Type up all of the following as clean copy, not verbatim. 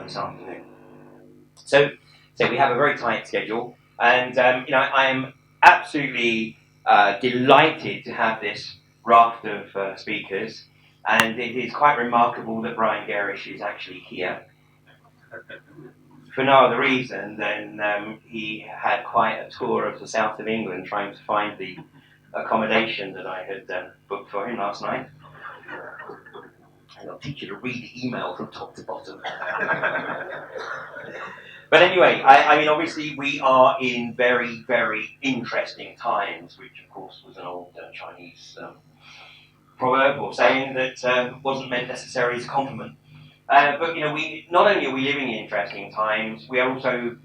this afternoon. So we have a very tight schedule, and I am absolutely delighted to have this raft of speakers, and it is quite remarkable that Brian Gerrish is actually here. For no other reason than he had quite a tour of the south of England trying to find the accommodation that I had booked for him last night. And I'll teach you to read the email from top to bottom. But anyway, I mean, obviously we are in very, very interesting times, which of course was an old Chinese proverb or saying that wasn't meant necessarily as a compliment. But we not only are we living in interesting times, we are also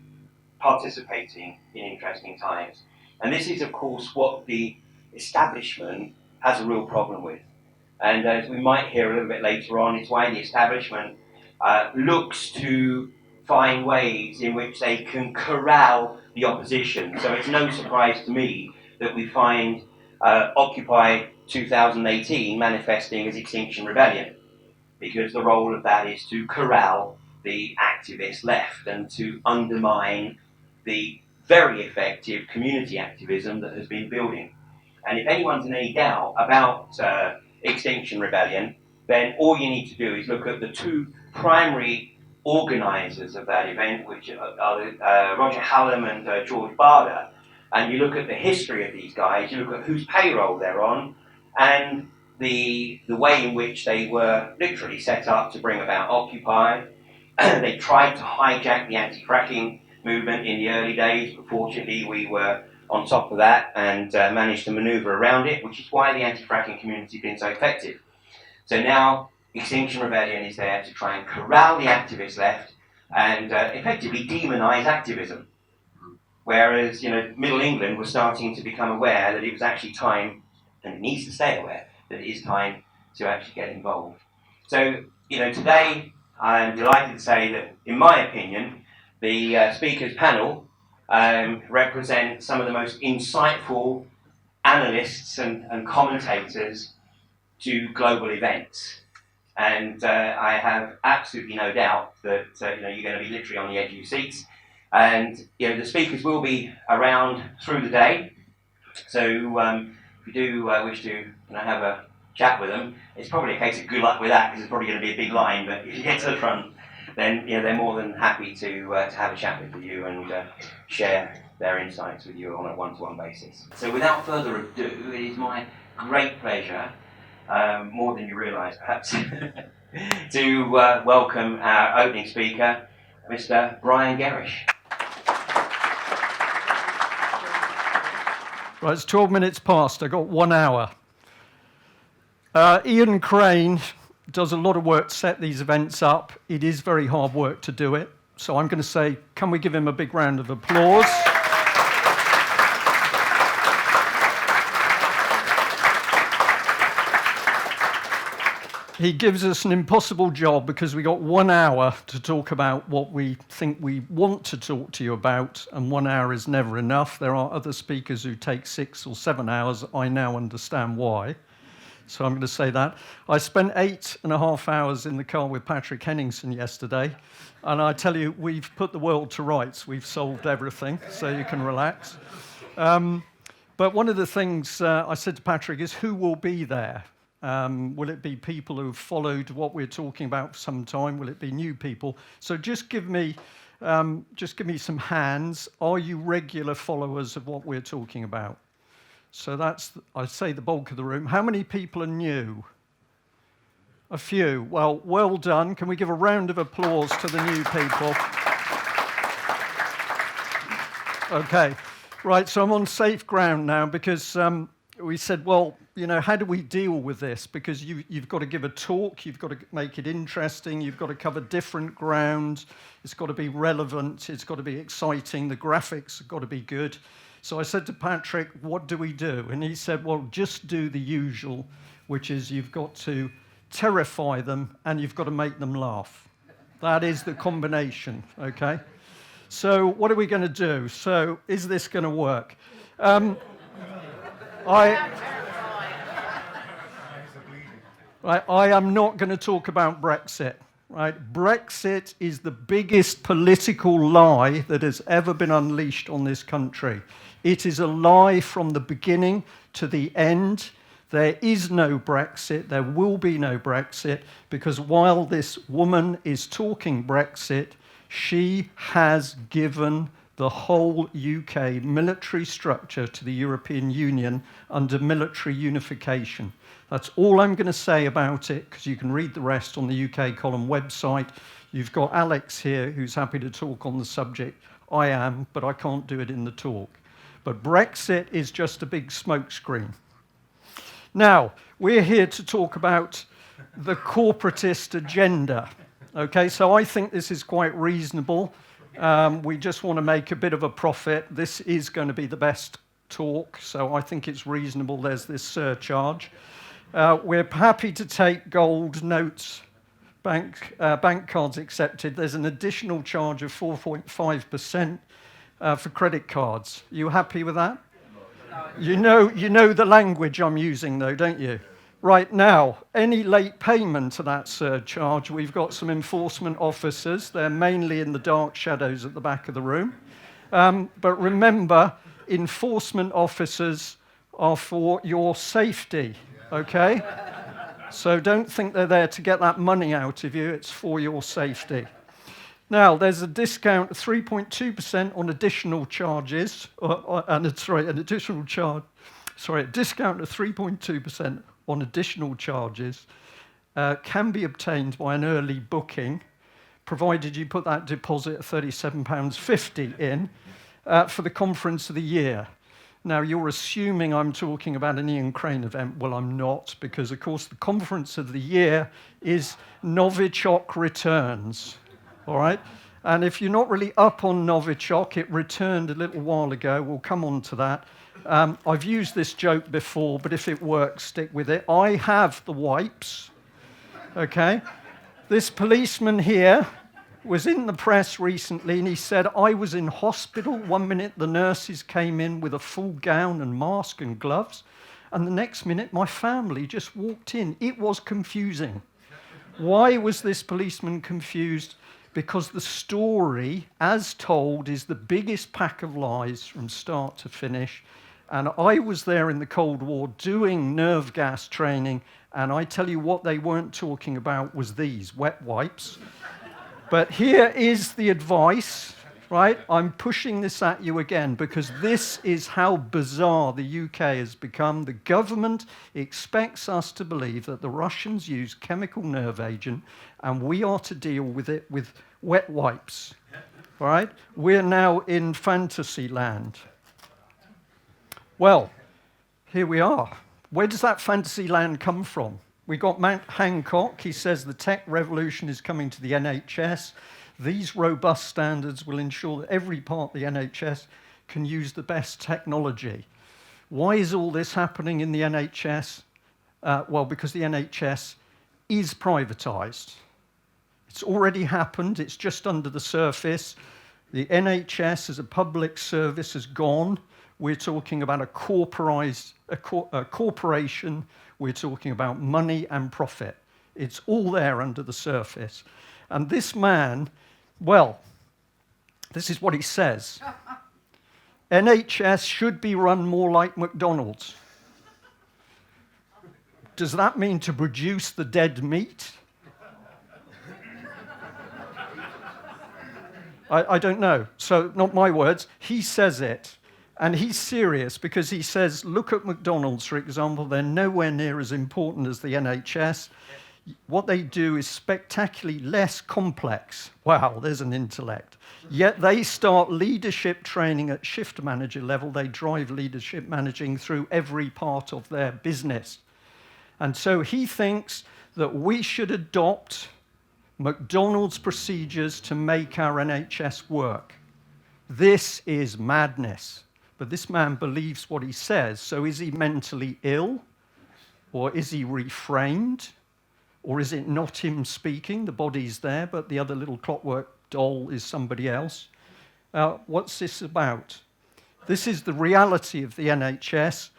participating in interesting times. And this is, of course, what the establishment has a real problem with. And as we might hear a little bit later on, it's why the establishment looks to find ways in which they can corral the opposition. So it's no surprise to me that we find Occupy 2018 manifesting as Extinction Rebellion, because the role of that is to corral the activist left and to undermine the very effective community activism that has been building. And if anyone's in any doubt about Extinction Rebellion, then all you need to do is look at the two primary organisers of that event, which are Roger Hallam and George Barder, and you look at the history of these guys, you look at whose payroll they're on, and the way in which they were literally set up to bring about Occupy. They tried to hijack the anti-fracking movement in the early days, but fortunately we were on top of that and managed to manoeuvre around it, which is why the anti-fracking community has been so effective. So now Extinction Rebellion is there to try and corral the activist left and effectively demonise activism. Whereas, Middle England was starting to become aware that it was actually time, and it needs to stay aware, that it is time to actually get involved. So, today I'm delighted to say that, in my opinion, the speakers panel represent some of the most insightful analysts and commentators to global events. And I have absolutely no doubt that you're going to be literally on the edge of your seats. And the speakers will be around through the day. So if you do wish to have a chat with them, it's probably a case of good luck with that, because it's probably going to be a big line. But if you get to the front, then they're more than happy to have a chat with you and share their insights with you on a one-to-one basis. So without further ado, it is my great pleasure, more than you realise perhaps, to welcome our opening speaker, Mr. Brian Gerrish. Right, it's 12 minutes past. I've got 1 hour. Ian Crane does a lot of work to set these events up. It is very hard work to do it. So I'm going to say, can we give him a big round of applause? He gives us an impossible job because we got 1 hour to talk about what we think we want to talk to you about, and 1 hour is never enough. There are other speakers who take 6 or 7 hours. I now understand why. So I'm going to say that. I spent 8.5 hours in the car with Patrick Henningsen yesterday, and I tell you, we've put the world to rights. We've solved everything, so you can relax. But one of the things I said to Patrick is, who will be there? Will it be people who've followed what we're talking about for some time? Will it be new people? So just give me some hands. Are you regular followers of what we're talking about? So that's, I'd say, the bulk of the room. How many people are new? A few. Well done. Can we give a round of applause to the new people? Okay. Right, so I'm on safe ground now because we said, how do we deal with this? Because you've got to give a talk, you've got to make it interesting, you've got to cover different ground, it's got to be relevant, it's got to be exciting, the graphics have got to be good. So I said to Patrick, what do we do? And he said, just do the usual, which is you've got to terrify them and you've got to make them laugh. That is the combination, okay? So what are we going to do? So is this going to work? I am not going to talk about Brexit. right? Brexit is the biggest political lie that has ever been unleashed on this country. It is a lie from the beginning to the end. There is no Brexit, there will be no Brexit, because while this woman is talking Brexit, she has given the whole UK military structure to the European Union under military unification. That's all I'm going to say about it, because you can read the rest on the UK Column website. You've got Alex here, who's happy to talk on the subject. I am, but I can't do it in the talk. But Brexit is just a big smokescreen. Now, we're here to talk about the corporatist agenda. Okay, so I think this is quite reasonable. We just want to make a bit of a profit. This is going to be the best talk, so I think it's reasonable. There's this surcharge. We're happy to take gold notes, bank cards accepted. There's an additional charge of 4.5% for credit cards. You happy with that? You know the language I'm using, though, don't you? Right now, any late payment to that surcharge, we've got some enforcement officers. They're mainly in the dark shadows at the back of the room. But remember, enforcement officers are for your safety, okay? So don't think they're there to get that money out of you. It's for your safety. Now, there's a discount of 3.2% on additional charges, a discount of 3.2% on additional charges can be obtained by an early booking, provided you put that deposit of £37.50 in for the conference of the year. Now, you're assuming I'm talking about an Ian Crane event. Well, I'm not, because, of course, the conference of the year is Novichok Returns. All right? And if you're not really up on Novichok, it returned a little while ago. We'll come on to that. I've used this joke before, but if it works, stick with it. I have the wipes. Okay? This policeman here was in the press recently, and he said, I was in hospital. 1 minute, the nurses came in with a full gown and mask and gloves, and the next minute, my family just walked in. It was confusing. Why was this policeman confused? Because the story, as told, is the biggest pack of lies from start to finish. And I was there in the Cold War doing nerve gas training, and I tell you what they weren't talking about was these, wet wipes. But here is the advice, right? I'm pushing this at you again, because this is how bizarre the UK has become. The government expects us to believe that the Russians use chemical nerve agent, and we are to deal with it with wet wipes, all right? We're now in fantasy land. Well, here we are. Where does that fantasy land come from? We got Matt Hancock. He says the tech revolution is coming to the NHS. These robust standards will ensure that every part of the NHS can use the best technology. Why is all this happening in the NHS? Well, because the NHS is privatised. It's already happened. It's just under the surface. The NHS as a public service has gone. We're talking about a corporation. We're talking about money and profit. It's all there under the surface. And this man, well, this is what he says. NHS should be run more like McDonald's. Does that mean to produce the dead meat? I don't know. So, not my words. He says it. And he's serious because he says, look at McDonald's, for example. They're nowhere near as important as the NHS. What they do is spectacularly less complex. Wow, there's an intellect. Yet they start leadership training at shift manager level. They drive leadership managing through every part of their business. And so he thinks that we should adopt McDonald's procedures to make our NHS work. This is madness. But this man believes what he says. So is he mentally ill? Or is he reframed? Or is it not him speaking? The body's there, but the other little clockwork doll is somebody else. What's this about? This is the reality of the NHS.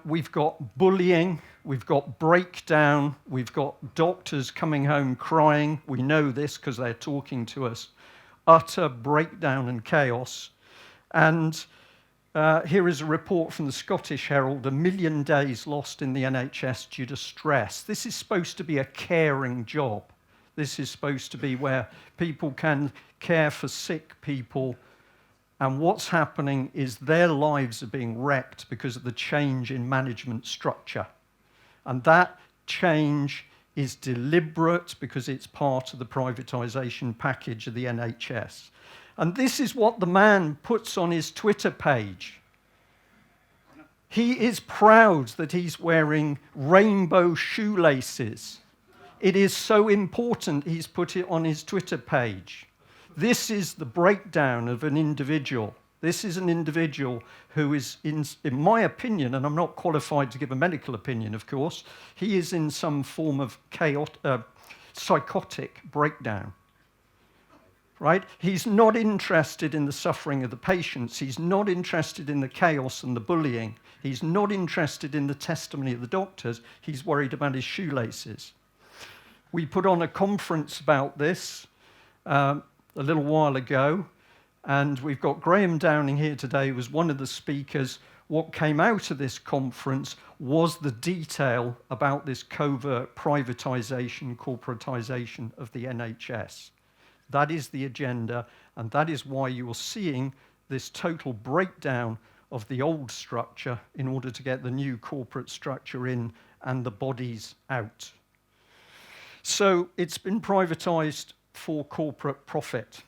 We've got bullying, we've got breakdown, we've got doctors coming home crying. We know this because they're talking to us. Utter breakdown and chaos. And here is a report from the Scottish Herald, 1 million days lost in the NHS due to stress. This is supposed to be a caring job. This is supposed to be where people can care for sick people. And what's happening is their lives are being wrecked because of the change in management structure. And that change is deliberate because it's part of the privatisation package of the NHS. And this is what the man puts on his Twitter page. He is proud that he's wearing rainbow shoelaces. It is so important he's put it on his Twitter page. This is the breakdown of an individual. This is an individual who is, in my opinion, and I'm not qualified to give a medical opinion, of course, he is in some form of psychotic breakdown. Right? He's not interested in the suffering of the patients. He's not interested in the chaos and the bullying. He's not interested in the testimony of the doctors. He's worried about his shoelaces. We put on a conference about this a little while ago, and we've got Graham Downing here today, who was one of the speakers. What came out of this conference was the detail about this covert privatisation, corporatisation of the NHS. That is the agenda, and that is why you are seeing this total breakdown of the old structure in order to get the new corporate structure in and the bodies out. So it's been privatised for corporate profit.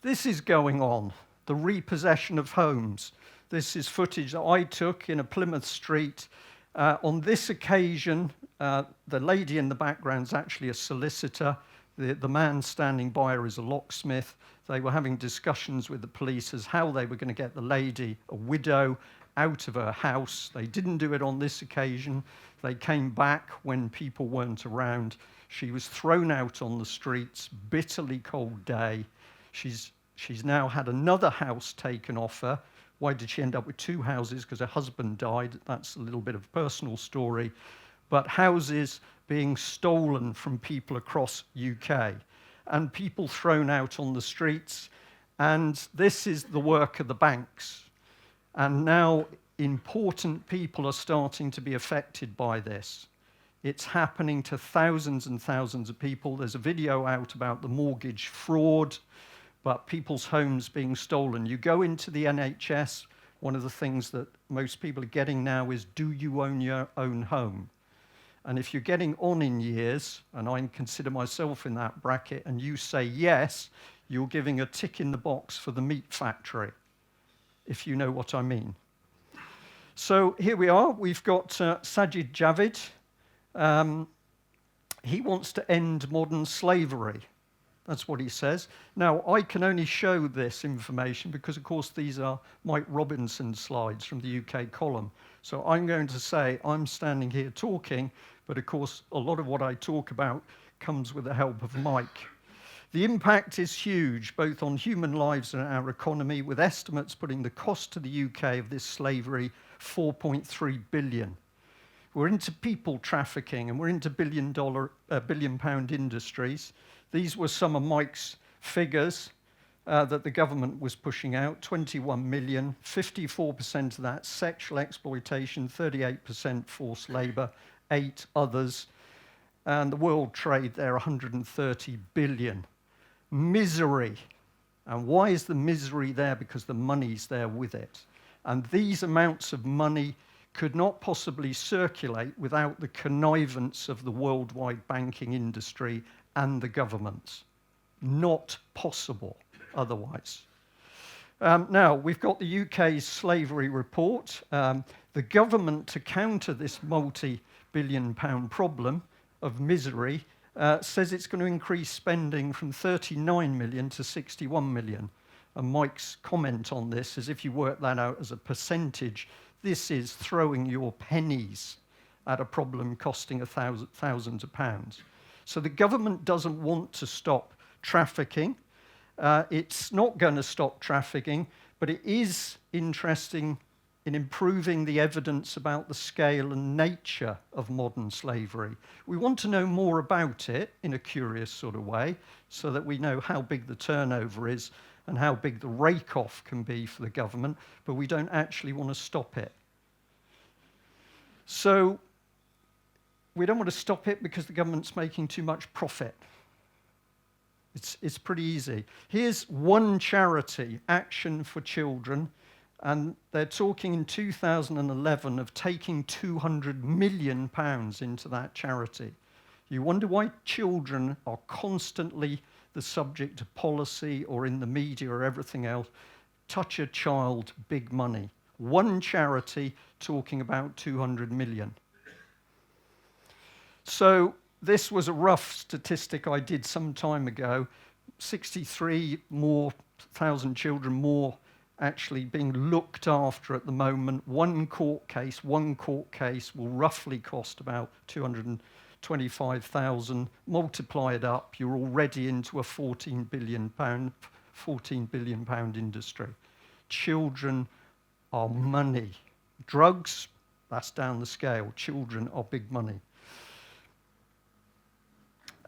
This is going on, the repossession of homes. This is footage that I took in a Plymouth street. On this occasion, the lady in the background is actually a solicitor. The man standing by her is a locksmith. They were having discussions with the police as how they were going to get the lady, a widow, out of her house. They didn't do it on this occasion. They came back when people weren't around. She was thrown out on the streets, bitterly cold day. She's now had another house taken off her. Why did she end up with 2 houses? Because her husband died. That's a little bit of a personal story. But houses being stolen from people across UK and people thrown out on the streets. And this is the work of the banks. And now important people are starting to be affected by this. It's happening to thousands and thousands of people. There's a video out about the mortgage fraud, but people's homes being stolen. You go into the NHS, one of the things that most people are getting now is, do you own your own home? And if you're getting on in years, and I consider myself in that bracket, and you say yes, you're giving a tick in the box for the meat factory, if you know what I mean. So here we are. We've got Sajid Javid. He wants to end modern slavery. That's what he says. Now, I can only show this information because, of course, these are Mike Robinson's slides from the UK column. So I'm going to say I'm standing here talking, but, of course, a lot of what I talk about comes with the help of Mike. The impact is huge, both on human lives and our economy, with estimates putting the cost to the UK of this slavery 4.3 billion. We're into people trafficking, and we're into billion-pound industries. These were some of Mike's figures that the government was pushing out, 21 million, 54% of that sexual exploitation, 38% forced labour, 8 others, and the world trade there, 130 billion. Misery. And why is the misery there? Because the money's there with it. And these amounts of money could not possibly circulate without the connivance of the worldwide banking industry and the governments. Not possible otherwise. Now, we've got the UK's slavery report. The government, to counter this multi-billion-pound problem of misery, says it's going to increase spending from 39 million to 61 million. And Mike's comment on this is, if you work that out as a percentage, this is throwing your pennies at a problem costing thousands of pounds. So the government doesn't want to stop trafficking. It's not going to stop trafficking, but it is interesting in improving the evidence about the scale and nature of modern slavery. We want to know more about it in a curious sort of way, so that we know how big the turnover is and how big the rake-off can be for the government, but we don't actually want to stop it. So we don't want to stop it because the government's making too much profit. It's pretty easy. Here's one charity, Action for Children, and they're talking in 2011 of taking £200 million into that charity. You wonder why children are constantly the subject of policy or in the media or everything else. Touch a child, big money. One charity talking about 200 million. So this was a rough statistic I did some time ago. 63,000 children more actually being looked after at the moment. One court case will roughly cost about 225,000. Multiply it up, you're already into a 14 billion pound industry. Children are money. Drugs, that's down the scale. Children are big money.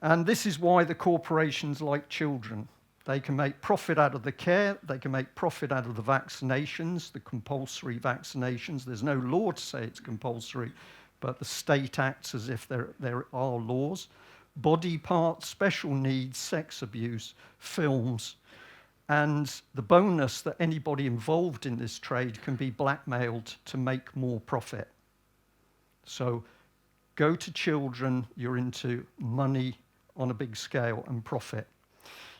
And this is why the corporations like children. They can make profit out of the care, they can make profit out of the vaccinations, the compulsory vaccinations. There's no law to say it's compulsory, but the state acts as if there are laws. Body parts, special needs, sex abuse, films, and the bonus that anybody involved in this trade can be blackmailed to make more profit. So go to children, you're into money on a big scale and profit.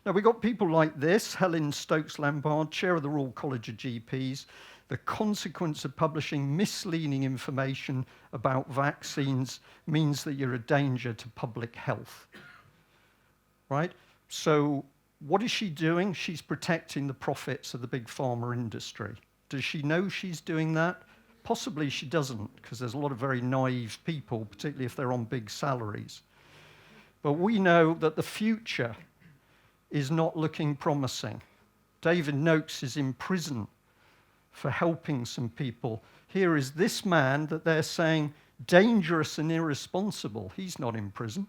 Now, we've got people like this, Helen Stokes-Lampard, Chair of the Royal College of GPs. The consequence of publishing misleading information about vaccines means that you're a danger to public health. Right? So what is she doing? She's protecting the profits of the big pharma industry. Does she know she's doing that? Possibly she doesn't, because there's a lot of very naive people, particularly if they're on big salaries. But we know that the future is not looking promising. David Noakes is in prison for helping some people. Here is this man that they're saying dangerous and irresponsible. He's not in prison.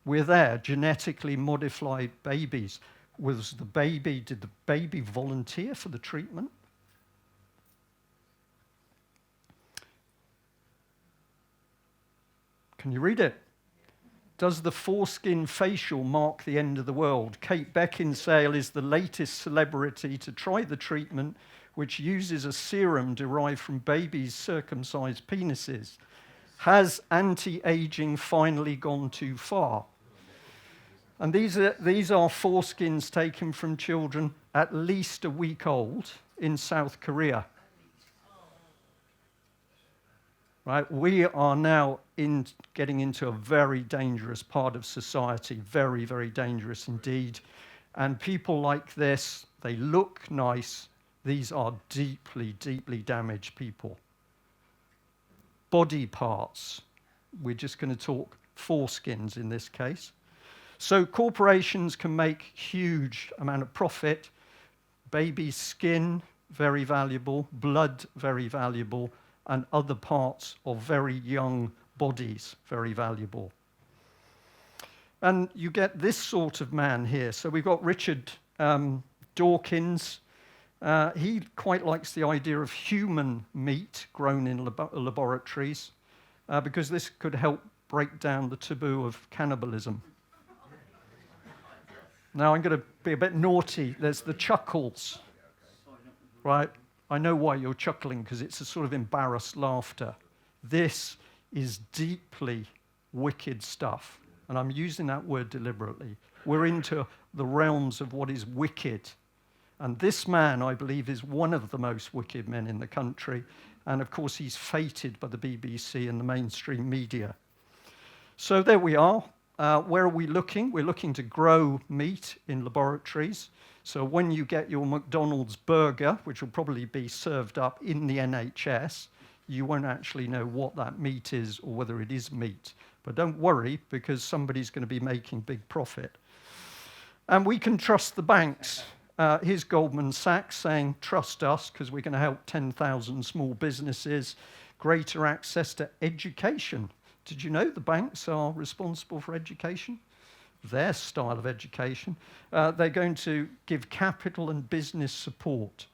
We're there, genetically modified babies. Did the baby volunteer for the treatment? Can you read it? Does the foreskin facial mark the end of the world? Kate Beckinsale is the latest celebrity to try the treatment, which uses a serum derived from babies' circumcised penises. Has anti-aging finally gone too far? And these are foreskins taken from children at least a week old in South Korea. Right? We are now getting into a very dangerous part of society, very, very dangerous indeed. And people like this, they look nice. These are deeply, deeply damaged people. Body parts. We're just going to talk foreskins in this case. So corporations can make huge amount of profit. Baby skin, very valuable. Blood, very valuable. And other parts of very young bodies, very valuable. And you get this sort of man here. So we've got Richard Dawkins. He quite likes the idea of human meat grown in laboratories because this could help break down the taboo of cannibalism. Now I'm going to be a bit naughty. There's the chuckles, right? I know why you're chuckling, because it's a sort of embarrassed laughter. This is deeply wicked stuff, and I'm using that word deliberately. We're into the realms of what is wicked. And this man, I believe, is one of the most wicked men in the country, and of course he's feted by the BBC and the mainstream media. So there we are. Where are we looking? We're looking to grow meat in laboratories. So when you get your McDonald's burger, which will probably be served up in the NHS, you won't actually know what that meat is or whether it is meat. But don't worry, because somebody's going to be making big profit. And we can trust the banks. Here's Goldman Sachs saying, trust us because we're going to help 10,000 small businesses, greater access to education. Did you know the banks are responsible for education? Their style of education. They're going to give capital and business support.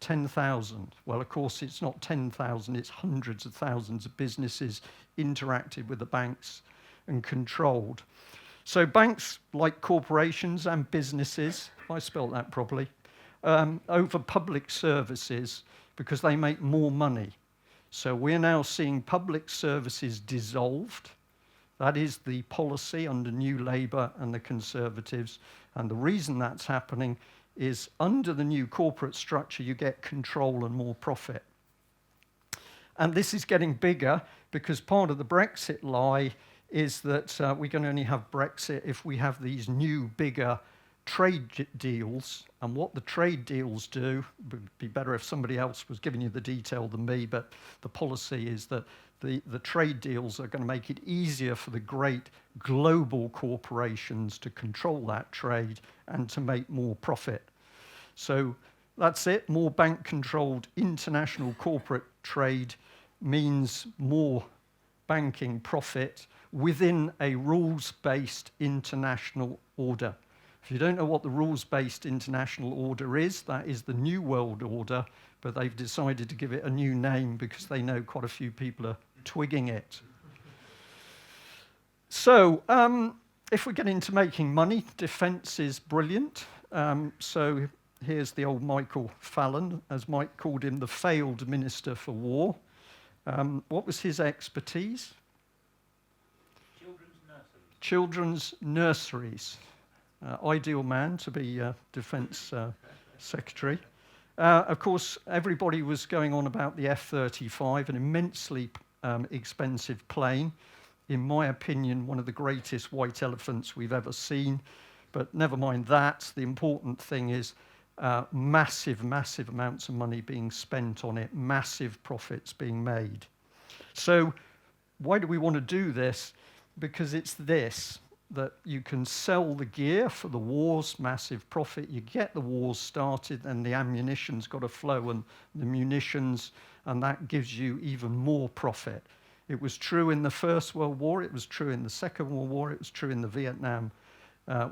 10,000. Well, of course, it's not 10,000, it's hundreds of thousands of businesses interacted with the banks and controlled. So banks, like corporations and businesses, if I spelt that properly, over public services because they make more money. So we're now seeing public services dissolved. That is the policy under New Labour and the Conservatives. And the reason that's happening is under the new corporate structure, you get control and more profit. And this is getting bigger because part of the Brexit lie is that we can only have Brexit if we have these new, bigger trade deals. And what the trade deals do, would be better if somebody else was giving you the detail than me, but the policy is that the trade deals are going to make it easier for the great global corporations to control that trade and to make more profit. So that's it. More bank-controlled international corporate trade means more banking profit within a rules-based international order. If you don't know what the rules-based international order is, that is the New World Order, but they've decided to give it a new name because they know quite a few people are twigging it. So if we get into making money, defence is brilliant. So here's the old Michael Fallon, as Mike called him, the failed Minister for War. What was his expertise? Children's nurseries. Ideal man to be Defence Secretary. Of course, everybody was going on about the F-35, an immensely expensive plane. In my opinion, one of the greatest white elephants we've ever seen. But never mind that. The important thing is massive, massive amounts of money being spent on it, massive profits being made. So why do we want to do this? Because it's this, that you can sell the gear for the wars, massive profit. You get the wars started and the ammunition's got to flow and the munitions, and that gives you even more profit. It was true in the First World War, it was true in the Second World War, it was true in the Vietnam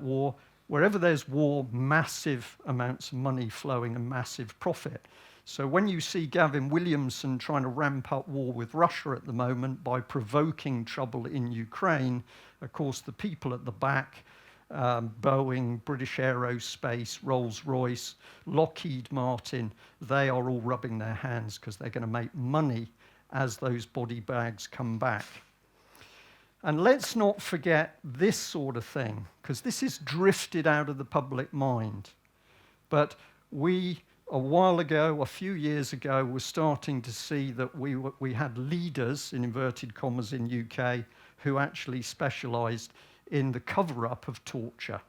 War. Wherever there's war, massive amounts of money flowing and massive profit. So when you see Gavin Williamson trying to ramp up war with Russia at the moment by provoking trouble in Ukraine, of course the people at the back, Boeing, British Aerospace, Rolls-Royce, Lockheed Martin, they are all rubbing their hands because they're going to make money as those body bags come back. And let's not forget this sort of thing, because this is drifted out of the public mind. But we, a while ago, a few years ago, were starting to see that we had leaders, in inverted commas, in UK, who actually specialised in the cover-up of torture.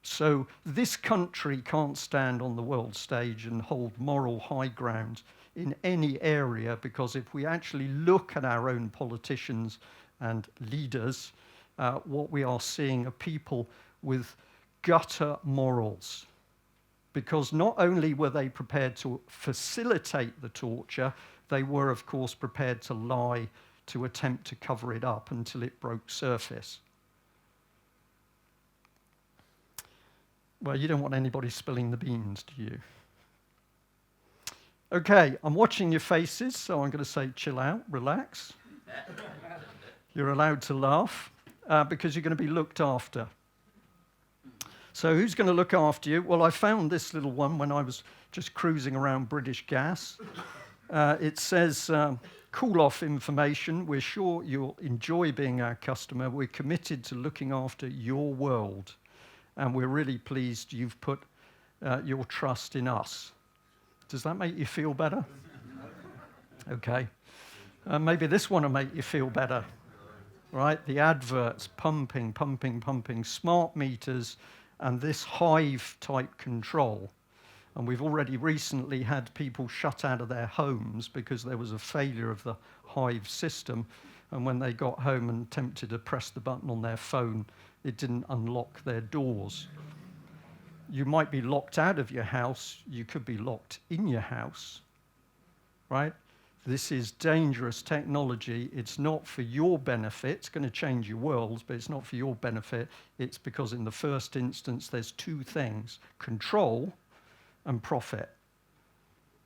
So this country can't stand on the world stage and hold moral high ground in any area, because if we actually look at our own politicians and leaders, what we are seeing are people with gutter morals. Because not only were they prepared to facilitate the torture, they were, of course, prepared to lie to attempt to cover it up until it broke surface. Well, you don't want anybody spilling the beans, do you? Okay, I'm watching your faces, so I'm going to say chill out, relax. You're allowed to laugh because you're going to be looked after. So who's going to look after you? Well, I found this little one when I was just cruising around British Gas. It says, cool off information. We're sure you'll enjoy being our customer. We're committed to looking after your world. And we're really pleased you've put your trust in us. Does that make you feel better? Okay. Maybe this one will make you feel better. Right? The adverts, pumping, smart meters, and this hive-type control. And we've already recently had people shut out of their homes because there was a failure of the hive system. And when they got home and attempted to press the button on their phone, it didn't unlock their doors. You might be locked out of your house. You could be locked in your house, right? This is dangerous technology. It's not for your benefit. It's going to change your world, but it's not for your benefit. It's because in the first instance, there's two things: control and profit.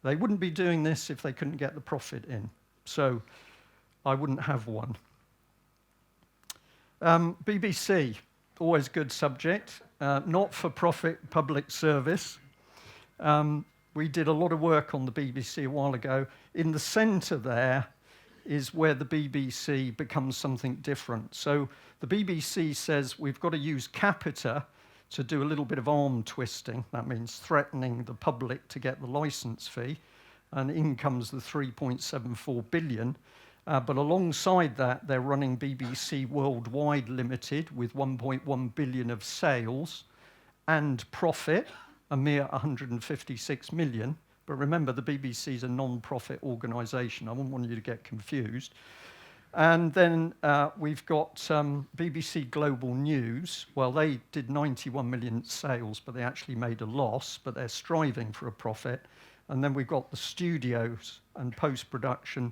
They wouldn't be doing this if they couldn't get the profit in. So I wouldn't have one. BBC, always good subject. Not-for-profit public service. We did a lot of work on the BBC a while ago. In the centre there is where the BBC becomes something different. So the BBC says we've got to use capita to do a little bit of arm twisting. That means threatening the public to get the licence fee. And in comes the 3.74 billion. But alongside that, they're running BBC Worldwide Limited with 1.1 billion of sales and profit, a mere 156 million. But remember, the BBC is a non-profit organisation. I wouldn't want you to get confused. And then we've got BBC Global News. Well, they did 91 million sales, but they actually made a loss, but they're striving for a profit. And then we've got the studios and post-production.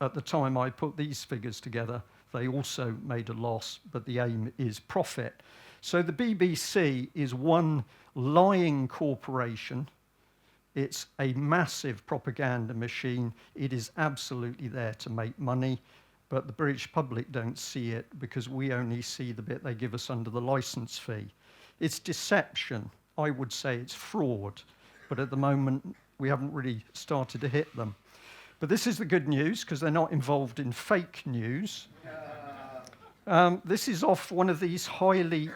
At the time I put these figures together, they also made a loss, but the aim is profit. So the BBC is one lying corporation. It's a massive propaganda machine. It is absolutely there to make money, but the British public don't see it because we only see the bit they give us under the licence fee. It's deception. I would say it's fraud, but at the moment we haven't really started to hit them. But this is the good news, because they're not involved in fake news. This is off one of these highly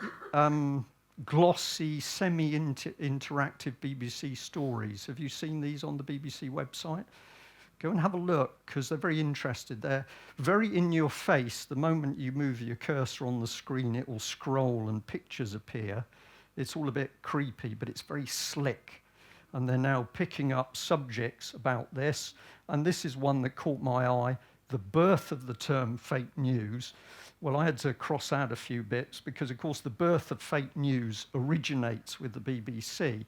glossy, semi-interactive BBC stories. Have you seen these on the BBC website? Go and have a look, because they're very interested. They're very in your face. The moment you move your cursor on the screen, it will scroll and pictures appear. It's all a bit creepy, but it's very slick. And they're now picking up subjects about this. And this is one that caught my eye, the birth of the term fake news. Well, I had to cross out a few bits because, of course, the birth of fake news originates with the BBC.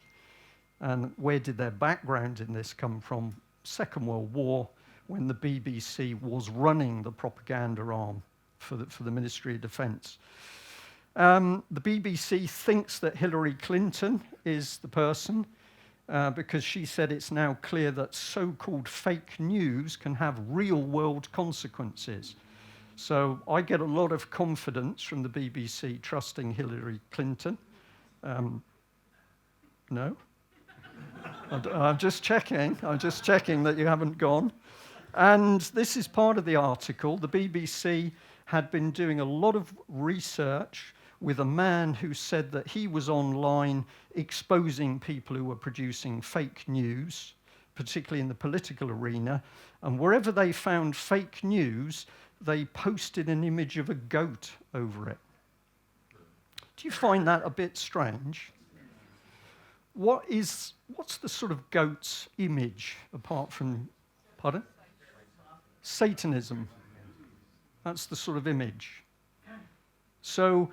And where did their background in this come from? Second World War, when the BBC was running the propaganda arm for the Ministry of Defence. The BBC thinks that Hillary Clinton is the person, because she said it's now clear that so-called fake news can have real-world consequences. So I get a lot of confidence from the BBC trusting Hillary Clinton. No? I'm just checking that you haven't gone. And this is part of the article. The BBC had been doing a lot of research with a man who said that he was online exposing people who were producing fake news, particularly in the political arena. And wherever they found fake news, they posted an image of a goat over it. Do you find that a bit strange? What's the sort of goat's image apart from, pardon? Satanism. That's the sort of image. So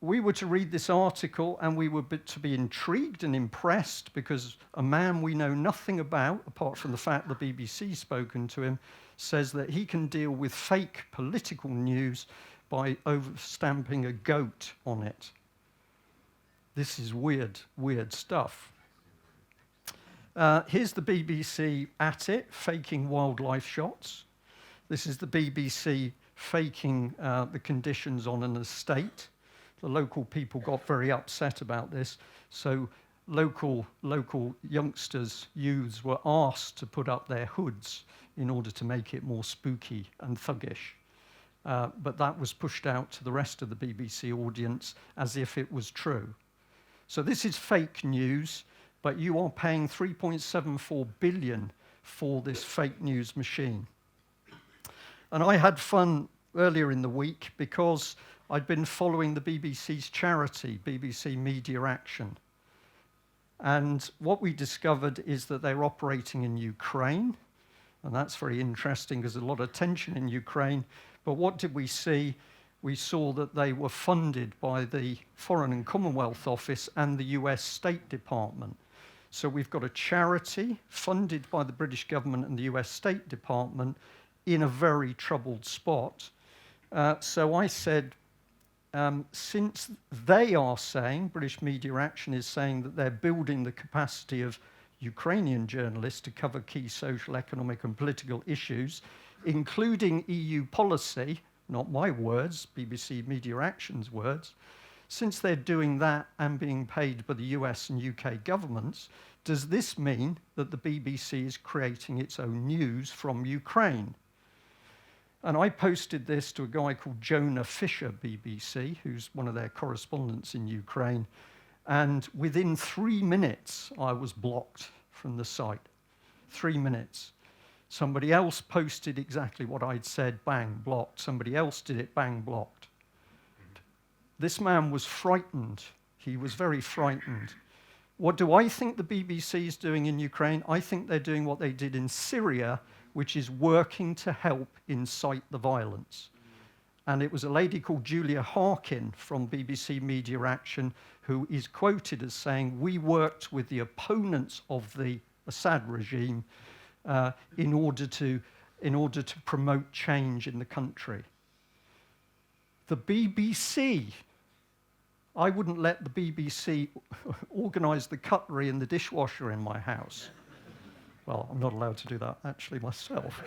we were to read this article and we were to be intrigued and impressed because a man we know nothing about, apart from the fact the BBC's spoken to him, says that he can deal with fake political news by overstamping a goat on it. This is weird, weird stuff. Here's the BBC at it, faking wildlife shots. This is the BBC faking the conditions on an estate. The local people got very upset about this, so local youngsters, youths, were asked to put up their hoods in order to make it more spooky and thuggish. But that was pushed out to the rest of the BBC audience as if it was true. So this is fake news, but you are paying 3.74 billion for this fake news machine. And I had fun earlier in the week because I'd been following the BBC's charity, BBC Media Action. And what we discovered is that they're operating in Ukraine, and that's very interesting because there's a lot of tension in Ukraine. But what did we see? we saw that they were funded by the Foreign and Commonwealth Office and the US State Department. So we've got a charity funded by the British government and the US State Department in a very troubled spot. So I said, since they are saying, British Media Action is saying that they're building the capacity of Ukrainian journalists to cover key social, economic and political issues, including EU policy, not my words, BBC Media Action's words, since they're doing that and being paid by the US and UK governments, does this mean that the BBC is creating its own news from Ukraine? And I posted this to a guy called Jonah Fisher, BBC, who's one of their correspondents in Ukraine, and within 3 minutes, I was blocked from the site. 3 minutes. Somebody else posted exactly what I'd said, bang, blocked. Somebody else did it, bang, blocked. This man was frightened. He was very frightened. What do I think the BBC is doing in Ukraine? I think they're doing what they did in Syria, which is working to help incite the violence. And it was a lady called Julia Harkin from BBC Media Action who is quoted as saying, we worked with the opponents of the Assad regime in order to promote change in the country. The BBC, I wouldn't let the BBC organise the cutlery and the dishwasher in my house. Well, I'm not allowed to do that actually myself.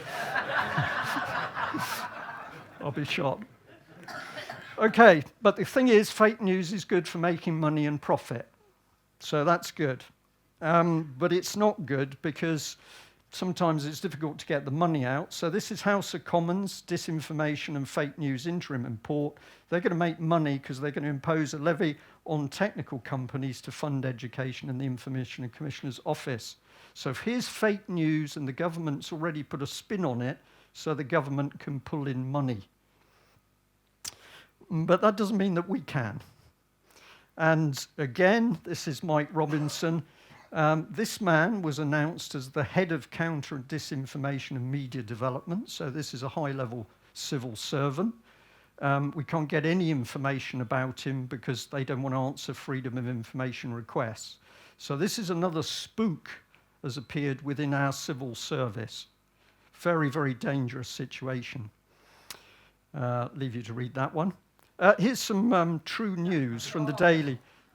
I'll be shot. Okay, but the thing is, fake news is good for making money and profit. So that's good. But it's not good because sometimes it's difficult to get the money out. So this is House of Commons, disinformation and fake news interim report. They're going to make money because they're going to impose a levy on technical companies to fund education in the Information and Commissioner's Office. So if here's fake news and the government's already put a spin on it so the government can pull in money. But that doesn't mean that we can. And again, this is Mike Robinson. This man was announced as the head of counter and disinformation and media development. So this is a high-level civil servant. We can't get any information about him because they don't want to answer freedom of information requests. So this is another spook has appeared within our civil service. Very, very dangerous situation. Leave you to read that one. Here's some true news from the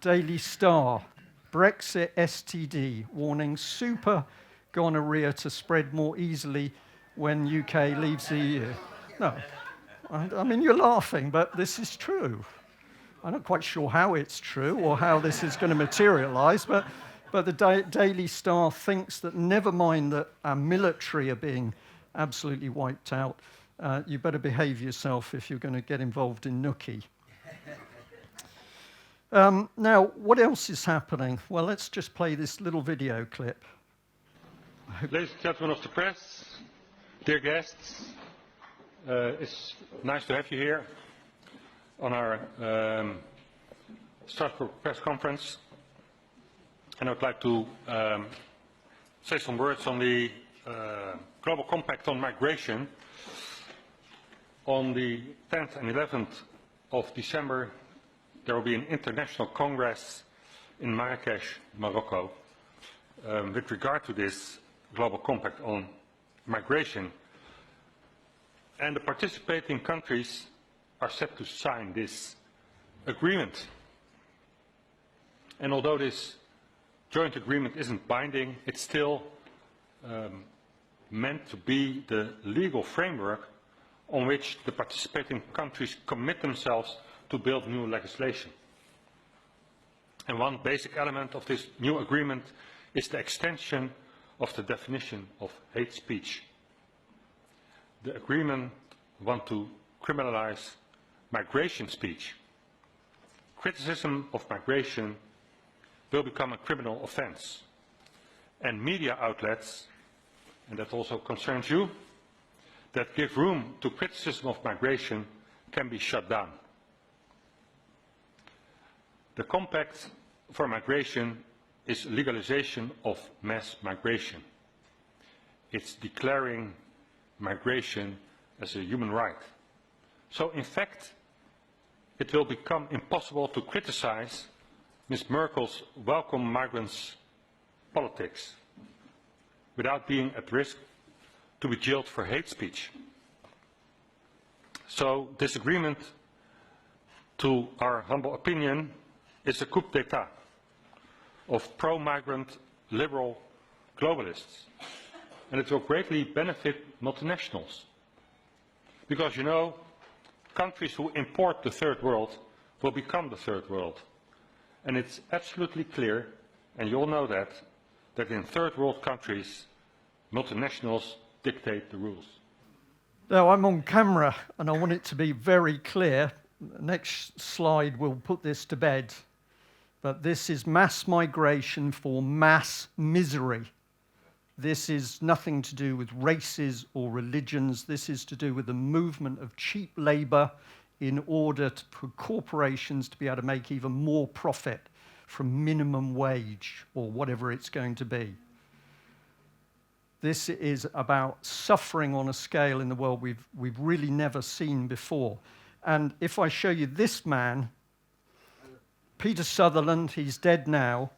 Daily Star. Brexit STD, warning super gonorrhea to spread more easily when UK leaves the EU. No, I mean, you're laughing, but this is true. I'm not quite sure how it's true or how this is going to materialise, but the Daily Star thinks that never mind that our military are being absolutely wiped out, you better behave yourself if you're going to get involved in Nookie. Now, what else is happening? Well, let's just play this little video clip. Ladies and gentlemen of the press, dear guests, it's nice to have you here on our Strasbourg press conference. And I would like to say some words on the Global Compact on Migration. On the 10th and 11th of December, there will be an international congress in Marrakesh, Morocco, with regard to this Global Compact on Migration. And the participating countries are set to sign this agreement. And although this joint agreement isn't binding, it's still meant to be the legal framework on which the participating countries commit themselves to build new legislation. And one basic element of this new agreement is the extension of the definition of hate speech. The agreement wants to criminalize migration speech. Criticism of migration will become a criminal offense. And media outlets, and that also concerns you, that give room to criticism of migration can be shut down. The Compact for Migration is legalization of mass migration. It's declaring migration as a human right. So in fact, it will become impossible to criticize Ms. Merkel's welcome migrants politics without being at risk to be jailed for hate speech. So this agreement, to our humble opinion, is a coup d'etat of pro-migrant liberal globalists. And it will greatly benefit multinationals. Because, you know, countries who import the third world will become the third world. And it's absolutely clear, and you all know that in third world countries, multinationals dictate the rules. Now, I'm on camera, and I want it to be very clear. The next slide will put this to bed. But this is mass migration for mass misery. This is nothing to do with races or religions. This is to do with the movement of cheap labor in order for corporations to be able to make even more profit from minimum wage or whatever it's going to be. This is about suffering on a scale in the world we've really never seen before. And if I show you this man, Peter Sutherland, he's dead now.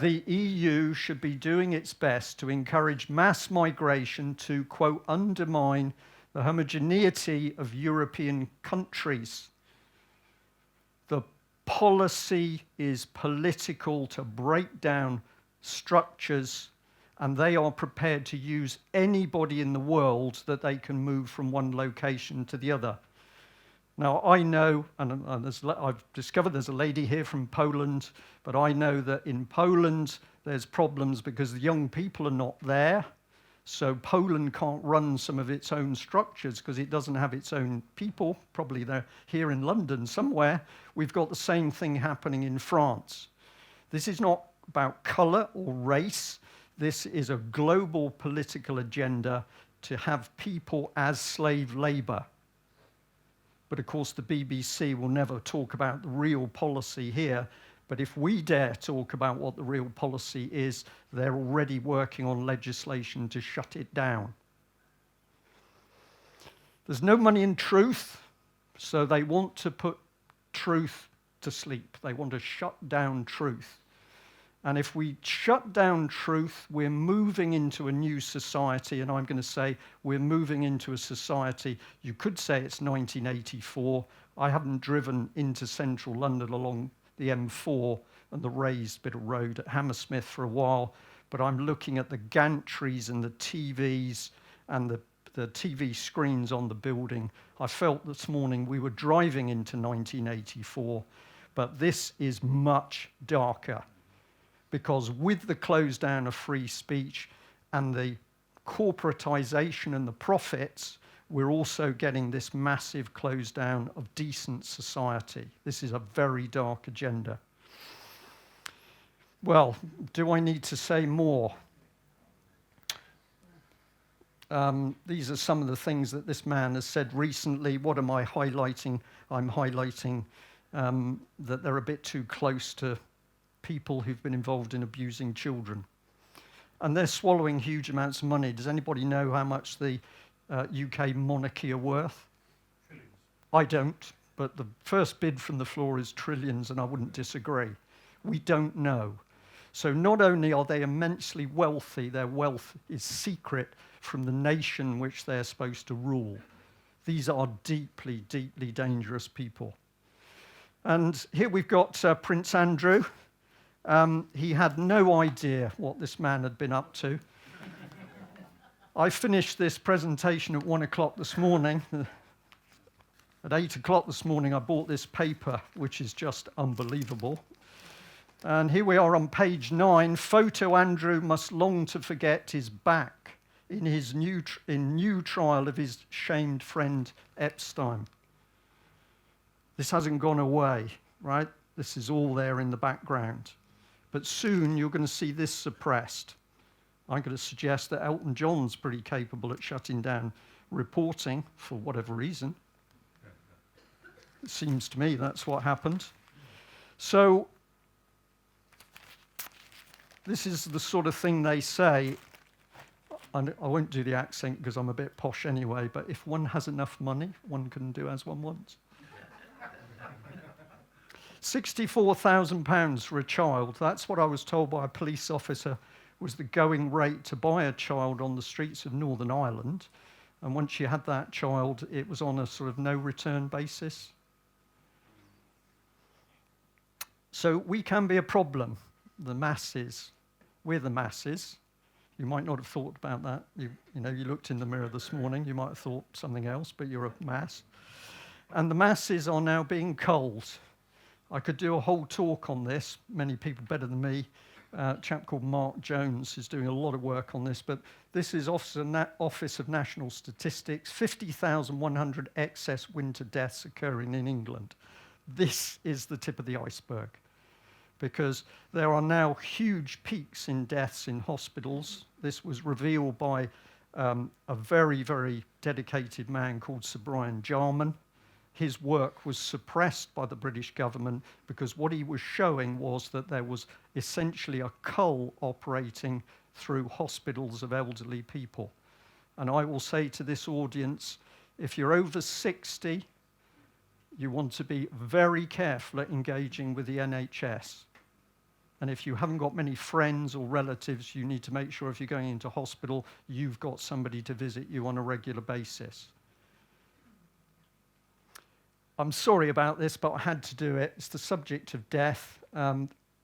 The EU should be doing its best to encourage mass migration to, quote, undermine the homogeneity of European countries. The policy is political to break down structures, and they are prepared to use anybody in the world that they can move from one location to the other. Now, I know, and I've discovered there's a lady here from Poland, but I know that in Poland there's problems because the young people are not there. So Poland can't run some of its own structures because it doesn't have its own people. Probably they're here in London somewhere. We've got the same thing happening in France. This is not about colour or race. This is a global political agenda to have people as slave labour. But of course, the BBC will never talk about the real policy here. But if we dare talk about what the real policy is, they're already working on legislation to shut it down. There's no money in truth, so they want to put truth to sleep. They want to shut down truth. And if we shut down truth, we're moving into a new society, and I'm going to say we're moving into a society, you could say it's 1984. I haven't driven into central London along the M4 and the raised bit of road at Hammersmith for a while, but I'm looking at the gantries and the TVs and the TV screens on the building. I felt this morning we were driving into 1984, but this is much darker. Because with the close down of free speech and the corporatization and the profits, we're also getting this massive close down of decent society. This is a very dark agenda. Well, do I need to say more? These are some of the things that this man has said recently. What am I highlighting? I'm highlighting that they're a bit too close to people who've been involved in abusing children. And they're swallowing huge amounts of money. Does anybody know how much the UK monarchy are worth? Trillions. I don't, but the first bid from the floor is trillions, and I wouldn't disagree. We don't know. So not only are they immensely wealthy, their wealth is secret from the nation which they're supposed to rule. These are deeply, deeply dangerous people. And here we've got Prince Andrew. He had no idea what this man had been up to. I finished this presentation at 1 o'clock this morning. At 8 o'clock this morning, I bought this paper, which is just unbelievable. And here we are on page 9. Photo Andrew must long to forget his back in his new trial of his shamed friend Epstein. This hasn't gone away, right? This is all there in the background. But soon you're going to see this suppressed. I'm going to suggest that Elton John's pretty capable at shutting down reporting for whatever reason. It seems to me that's what happened. So this is the sort of thing they say. And I won't do the accent because I'm a bit posh anyway, but if one has enough money, one can do as one wants. £64,000 for a child. That's what I was told by a police officer was the going rate to buy a child on the streets of Northern Ireland. And once you had that child, it was on a sort of no-return basis. So we can be a problem, the masses. We're the masses. You might not have thought about that. You looked in the mirror this morning, you might have thought something else, but you're a mass. And the masses are now being culled. I could do a whole talk on this, many people better than me. A chap called Mark Jones is doing a lot of work on this, but this is Office of National Statistics, 50,100 excess winter deaths occurring in England. This is the tip of the iceberg, because there are now huge peaks in deaths in hospitals. This was revealed by a very, very dedicated man called Sir Brian Jarman. His work was suppressed by the British government because what he was showing was that there was essentially a cull operating through hospitals of elderly people. And I will say to this audience, if you're over 60, you want to be very careful at engaging with the NHS. And if you haven't got many friends or relatives, you need to make sure if you're going into hospital, you've got somebody to visit you on a regular basis. I'm sorry about this, but I had to do it. It's the subject of death.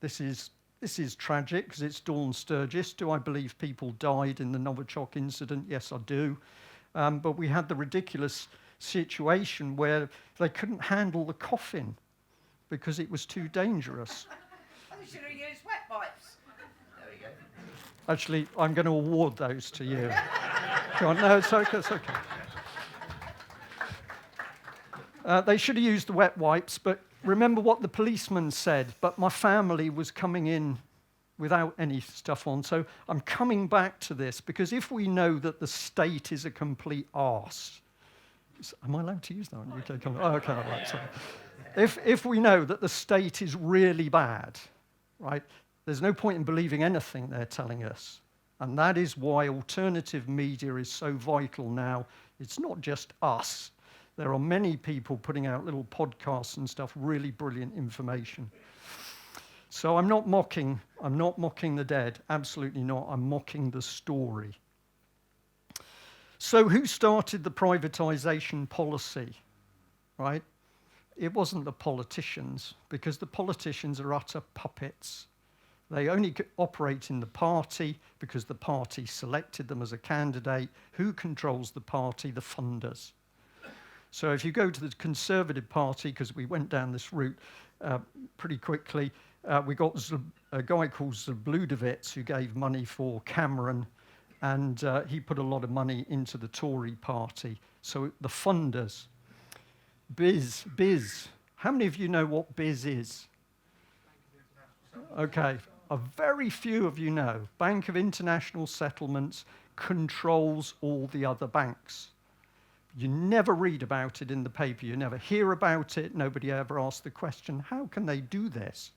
This is tragic because it's Dawn Sturgis. Do I believe people died in the Novichok incident? Yes, I do. But we had the ridiculous situation where they couldn't handle the coffin because it was too dangerous. They should have used wet wipes. There we go. Actually, I'm going to award those to you. Go on. No, it's okay. It's okay. They should have used the wet wipes, but remember what the policeman said, but my family was coming in without any stuff on. So I'm coming back to this, because if we know that the state is a complete arse, am I allowed to use that one? UK comment? Oh, okay, all right, sorry. If we know that the state is really bad, right, there's no point in believing anything they're telling us. And that is why alternative media is so vital now. It's not just us. There are many people putting out little podcasts and stuff, really brilliant information. So I'm not mocking the dead, absolutely not. I'm mocking the story. So who started the privatization policy, right? It wasn't the politicians, because the politicians are utter puppets. They only operate in the party because the party selected them as a candidate. Who controls the party? The funders. So if you go to the Conservative Party, because we went down this route pretty quickly, we got a guy called Zabludowicz who gave money for Cameron, and he put a lot of money into the Tory party. So the funders. BIS. How many of you know what BIS is? Okay, a very few of you know. Bank of International Settlements controls all the other banks. You never read about it in the paper. You never hear about it. Nobody ever asks the question, how can they do this?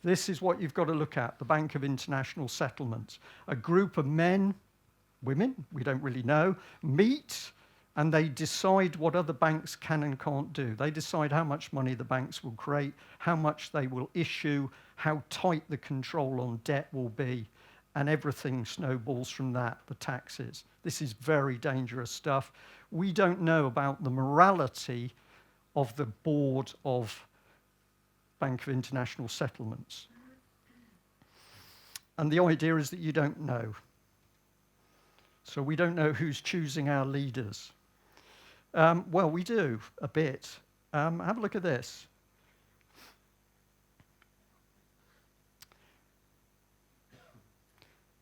This is what you've got to look at, the Bank of International Settlements. A group of men, women, we don't really know, meet and they decide what other banks can and can't do. They decide how much money the banks will create, how much they will issue, how tight the control on debt will be, and everything snowballs from that, the taxes. This is very dangerous stuff. We don't know about the morality of the board of Bank of International Settlements. And the idea is that you don't know. So we don't know who's choosing our leaders. Well, we do, a bit. Have a look at this.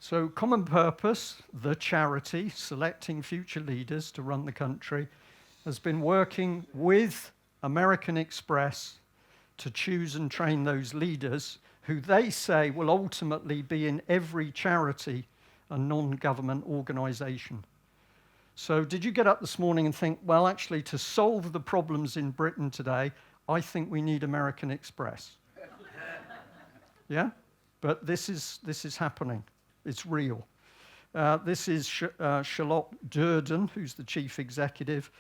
So Common Purpose, the charity, selecting future leaders to run the country, has been working with American Express to choose and train those leaders who they say will ultimately be in every charity and non-government organization. So did you get up this morning and think, well, actually, to solve the problems in Britain today, I think we need American Express? Yeah? But this is happening. It's real. This is Charlotte Durden, who's the chief executive,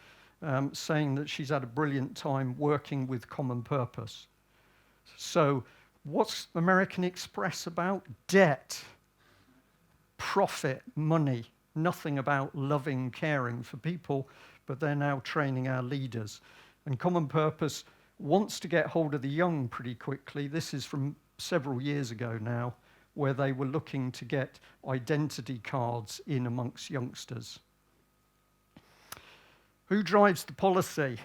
saying that she's had a brilliant time working with Common Purpose. So what's American Express about? Debt, profit, money, nothing about loving, caring for people, but they're now training our leaders. And Common Purpose wants to get hold of the young pretty quickly. This is from several years ago now, where they were looking to get identity cards in amongst youngsters. Who drives the policy?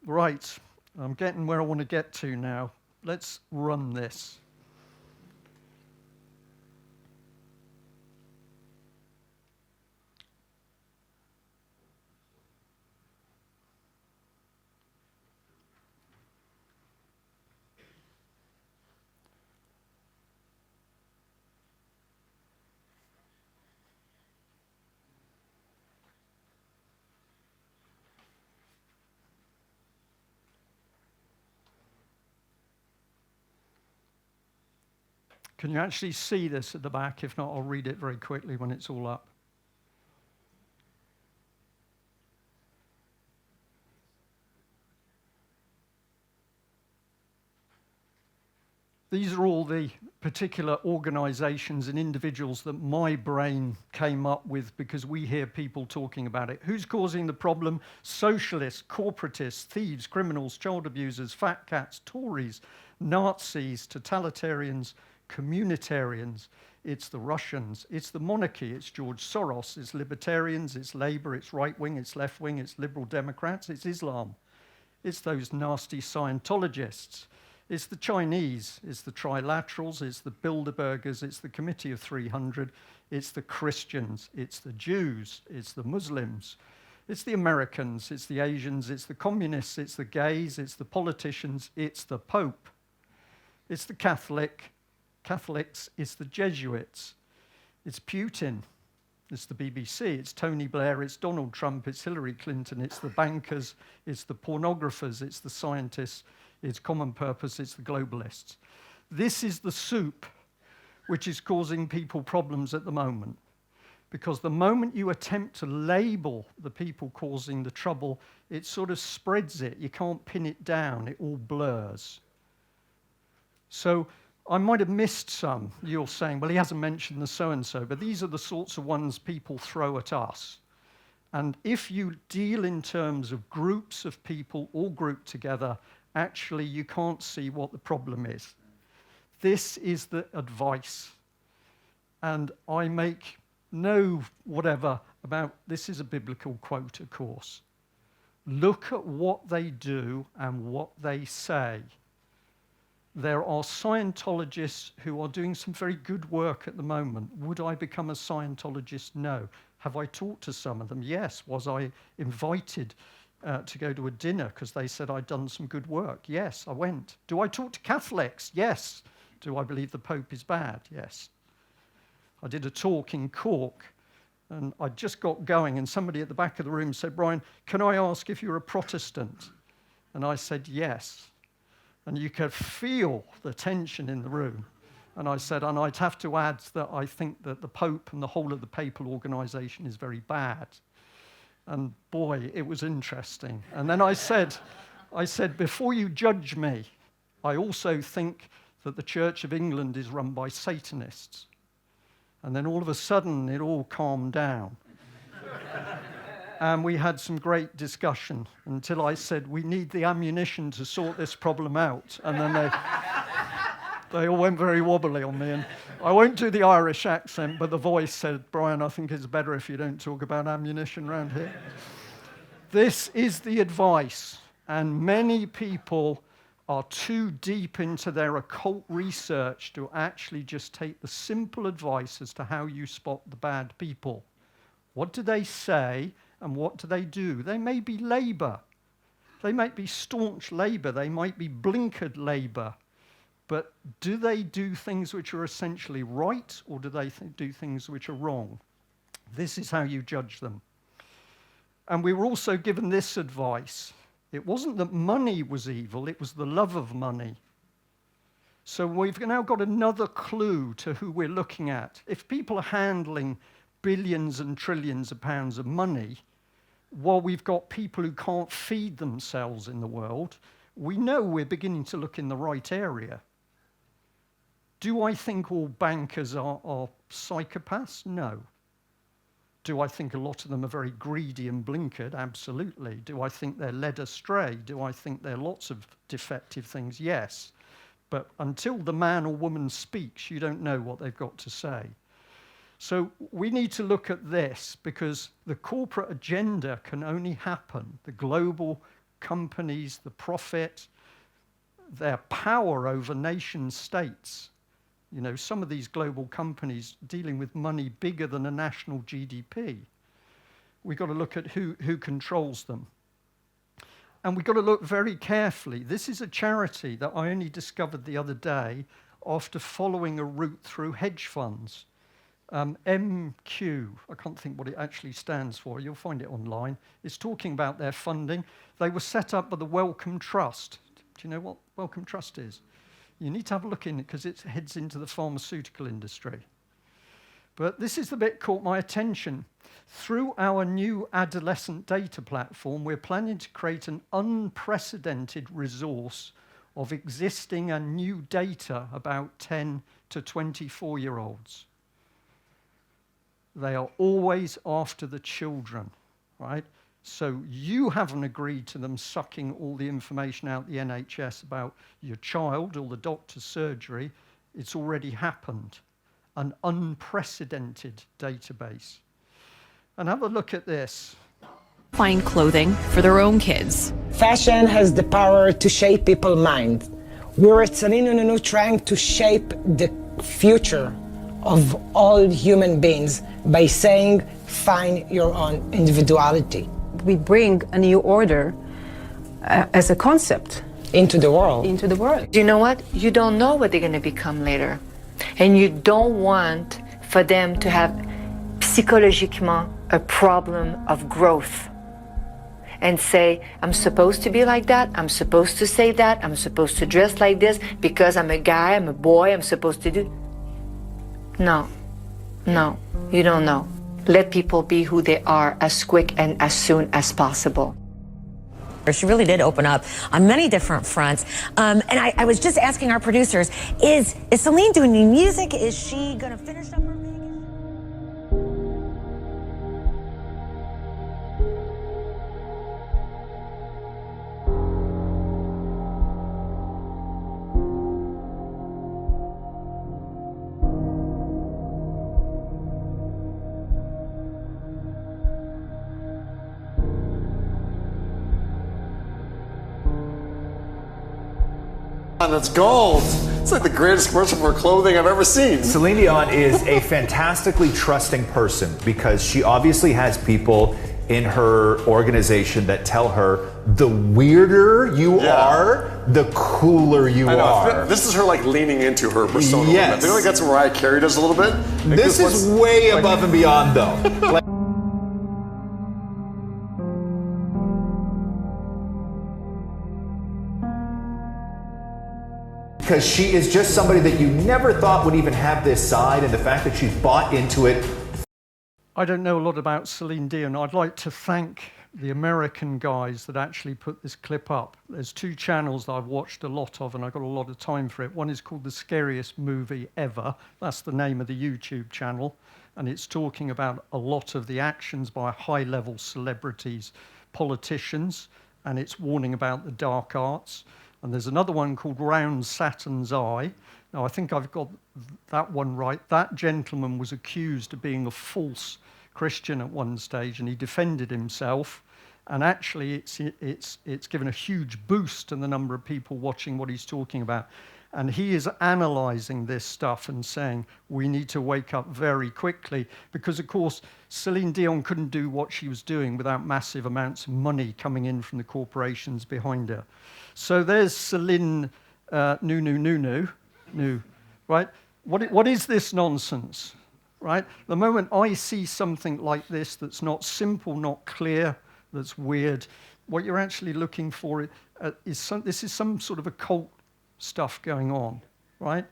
Right, I'm getting where I want to get to now. Let's run this. Can you actually see this at the back? If not, I'll read it very quickly when it's all up. These are all the particular organizations and individuals that my brain came up with because we hear people talking about it. Who's causing the problem? Socialists, corporatists, thieves, criminals, child abusers, fat cats, Tories, Nazis, totalitarians, communitarians. It's the Russians, it's the monarchy, it's George Soros, it's libertarians, it's Labour, it's right-wing, it's left-wing, it's liberal Democrats, it's Islam. It's those nasty Scientologists. It's the Chinese, it's the trilaterals, it's the Bilderbergers, it's the Committee of 300, it's the Christians, it's the Jews, it's the Muslims, it's the Americans, it's the Asians, it's the communists, it's the gays, it's the politicians, it's the Pope, it's the Catholics, it's the Jesuits, it's Putin, it's the BBC, it's Tony Blair, it's Donald Trump, it's Hillary Clinton, it's the bankers, it's the pornographers, it's the scientists, it's Common Purpose, it's the globalists. This is the soup which is causing people problems at the moment. Because the moment you attempt to label the people causing the trouble, it sort of spreads it. You can't pin it down. It all blurs. So I might have missed some. You're saying, well, he hasn't mentioned the so-and-so, but these are the sorts of ones people throw at us. And if you deal in terms of groups of people all grouped together, actually you can't see what the problem is. This is the advice. And I make no whatever about, this is a biblical quote, of course. Look at what they do and what they say. There are Scientologists who are doing some very good work at the moment. Would I become a Scientologist? No. Have I talked to some of them? Yes. Was I invited to go to a dinner because they said I'd done some good work? Yes, I went. Do I talk to Catholics? Yes. Do I believe the Pope is bad? Yes. I did a talk in Cork, and I just got going, and somebody at the back of the room said, Brian, can I ask if you're a Protestant? And I said, yes. And you could feel the tension in the room. And I said, and I'd have to add that I think that the Pope and the whole of the papal organization is very bad. And boy, it was interesting. And then I said, before you judge me, I also think that the Church of England is run by Satanists. And then all of a sudden, it all calmed down. And we had some great discussion until I said, we need the ammunition to sort this problem out. And then they all went very wobbly on me. And I won't do the Irish accent, but the voice said, Brian, I think it's better if you don't talk about ammunition around here. This is the advice. And many people are too deep into their occult research to actually just take the simple advice as to how you spot the bad people. What do they say and what do they do? They may be Labour. They might be staunch Labour. They might be blinkered Labour. But do they do things which are essentially right, or do they do things which are wrong? This is how you judge them. And we were also given this advice. It wasn't that money was evil, it was the love of money. So we've now got another clue to who we're looking at. If people are handling billions and trillions of pounds of money, while we've got people who can't feed themselves in the world, we know we're beginning to look in the right area. Do I think all bankers are psychopaths? No. Do I think a lot of them are very greedy and blinkered? Absolutely. Do I think they're led astray? Do I think there are lots of defective things? Yes. But until the man or woman speaks, you don't know what they've got to say. So we need to look at this, because the corporate agenda can only happen. The global companies, the profit, their power over nation states. You know, some of these global companies dealing with money bigger than a national GDP. We've got to look at who controls them. And we've got to look very carefully. This is a charity that I only discovered the other day after following a route through hedge funds. MQ, I can't think what it actually stands for. You'll find it online. It's talking about their funding. They were set up by the Wellcome Trust. Do you know what Wellcome Trust is? You need to have a look in it because it heads into the pharmaceutical industry. But this is the bit caught my attention. Through our new adolescent data platform, we're planning to create an unprecedented resource of existing and new data about 10 to 24-year-olds. They are always after the children, right? So you haven't agreed to them sucking all the information out the NHS about your child or the doctor's surgery. It's already happened. An unprecedented database. And have a look at this. Find clothing for their own kids. Fashion has the power to shape people's minds. We're at Celine trying to shape the future of all human beings by saying, find your own individuality. We bring a new order as a concept into the world. You know what? You don't know what they're going to become later. And you don't want for them to have psychologiquement a problem of growth and say, I'm supposed to be like that, I'm supposed to say that, I'm supposed to dress like this because I'm a guy, I'm a boy, I'm supposed to do. No, you don't know. Let people be who they are as quick and as soon as possible. She really did open up on many different fronts. And I was just asking our producers, is Celine doing new music? Is she going to finish up her Vegas? That's gold. It's like the greatest commercial for clothing I've ever seen. Celine Dion is a fantastically trusting person because she obviously has people in her organization that tell her the weirder you are, the cooler you are. This is her like leaning into her persona. Yes. I feel like that's what Mariah Carey does a little bit. Like this is way above and beyond though. Because she is just somebody that you never thought would even have this side, and the fact that she's bought into it. I don't know a lot about Celine Dion. I'd like to thank the American guys that actually put this clip up. There's two channels that I've watched a lot of, and I've got a lot of time for it. One is called The Scariest Movie Ever. That's the name of the YouTube channel, and it's talking about a lot of the actions by high-level celebrities, politicians, and it's warning about the dark arts. And there's another one called Round Saturn's Eye. Now, I think I've got that one right. That gentleman was accused of being a false Christian at one stage, and he defended himself. And actually, it's given a huge boost in the number of people watching what he's talking about. And he is analysing this stuff and saying, we need to wake up very quickly. Because, of course, Celine Dion couldn't do what she was doing without massive amounts of money coming in from the corporations behind her. So there's Celine right? What is this nonsense, right? The moment I see something like this that's not simple, not clear, that's weird, what you're actually looking for is some sort of occult stuff going on, right?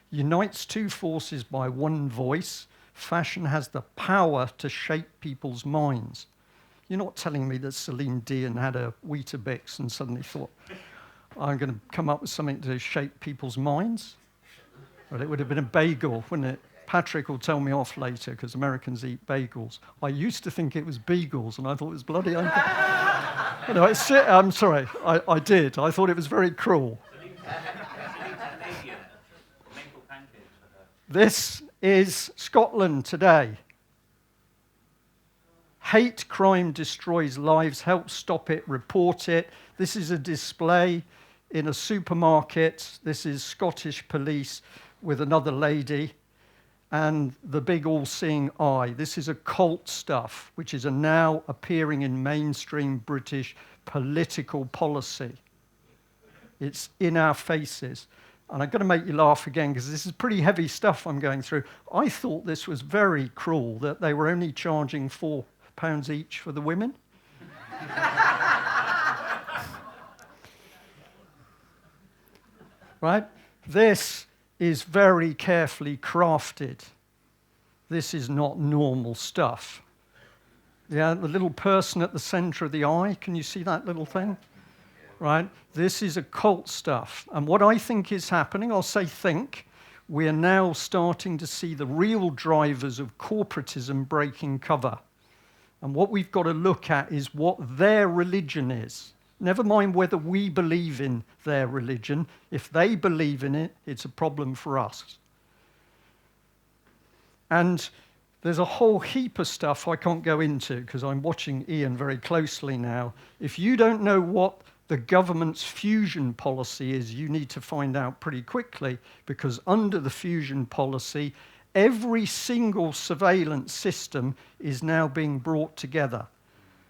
Unites two forces by one voice. Fashion has the power to shape people's minds. You're not telling me that Celine Dion had a Weetabix and suddenly thought, I'm going to come up with something to shake people's minds. Well, it would have been a bagel, wouldn't it? Patrick will tell me off later because Americans eat bagels. I used to think it was beagles, and I thought it was bloody. No, I'm sorry, I did. I thought it was very cruel. This is Scotland today. Hate crime destroys lives. Help stop it, report it. This is a display in a supermarket. This is Scottish police with another lady and the big all-seeing eye. This is occult stuff, which is now appearing in mainstream British political policy. It's in our faces. And I'm going to make you laugh again because this is pretty heavy stuff I'm going through. I thought this was very cruel that they were only charging £4 each for the women. Right? This is very carefully crafted. This is not normal stuff. Yeah, the little person at the center of the eye, can you see that little thing? Right? This is occult stuff. And what I think is happening, I'll say think, we're now starting to see the real drivers of corporatism breaking cover. And what we've got to look at is what their religion is. Never mind whether we believe in their religion. If they believe in it, it's a problem for us. And there's a whole heap of stuff I can't go into because I'm watching Ian very closely now. If you don't know what the government's fusion policy is, you need to find out pretty quickly, because under the fusion policy, every single surveillance system is now being brought together.